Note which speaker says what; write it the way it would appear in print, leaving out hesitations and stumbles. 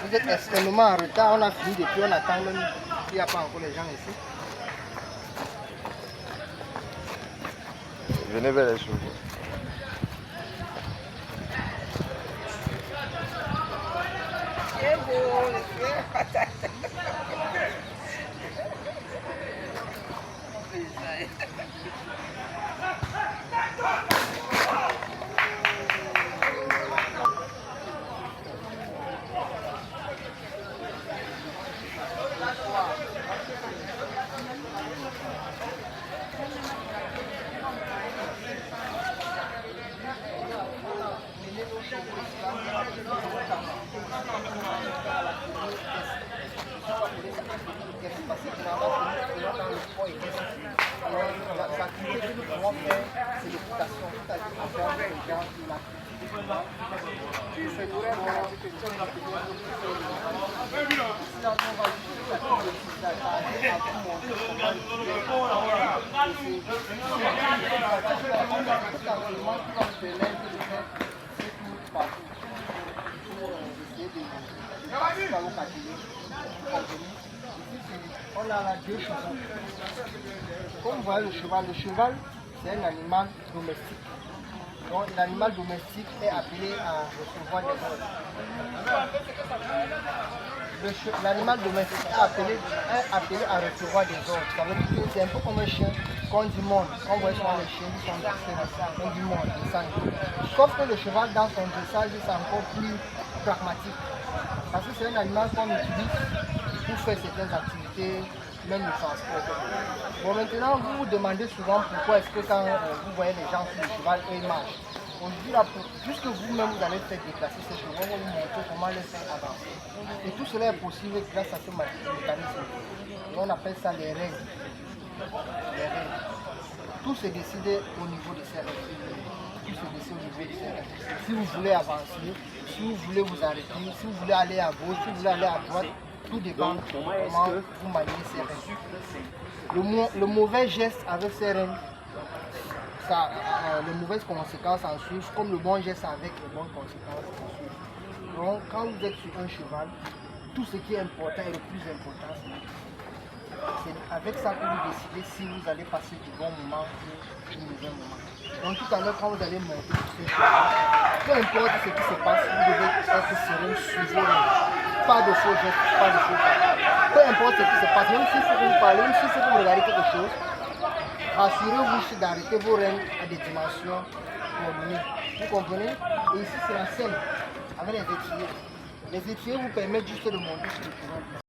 Speaker 1: Vous êtes extrêmement en retard, on a fini depuis, on attend même, il n'y a pas encore les gens ici.
Speaker 2: Venez vers les chevaux.
Speaker 3: C'est beau, c'est patate.
Speaker 1: On a deux chevaux. Comme vous voyez le cheval c'est un animal domestique. Donc l'animal domestique est appelé à recevoir des ordres. L'animal domestique est appelé à recevoir des ordres. Ça veut dire que c'est un peu comme un chien qu'on du monde. Quand vous voyez souvent les chiens qui sont dressés, du monde, des sangs. Sauf que le cheval dans son dressage c'est encore plus pragmatique. Parce que c'est un animal qu'on utilise pour faire certaines activités, même le transport. Bon, maintenant, vous vous demandez souvent pourquoi est-ce que quand vous voyez les gens sur le cheval, ils marchent. Aujourd'hui, là, puisque vous-même vous allez faire déplacer ces chevaux, on va vous montrer comment les faire avancer. Et tout cela est possible grâce à ce mécanisme. On appelle ça les règles. Les règles. Tout se décide au niveau de ces règles. Tout se décide au niveau de ces règles. Si vous voulez avancer, si vous voulez vous arrêter, si vous voulez aller à gauche, si vous voulez aller à droite, tout dépend de comment vous maniez ces règles. Le mauvais geste avec ces règles, ça a de mauvaises conséquences en suivre, comme le bon geste avec les bonnes conséquences en suivre. Donc, quand vous êtes sur un cheval, tout ce qui est important et le plus important, c'est avec ça que vous décidez si vous allez passer du bon moment ou du mauvais moment. Donc, tout à l'heure, quand vous allez monter sur ce cheval, peu importe ce qui se passe, vous devez être serein, suivre. Pas de faux gestes, pas de faux pas. Peu importe ce qui se passe, même si c'est pour vous parler, même si c'est pour regarder quelque chose, assurez-vous d'arrêter vos rênes à des dimensions communes. Vous comprenez? Et ici, c'est la scène avec les étriers. Les étriers vous permettent juste de monter sur le cheval.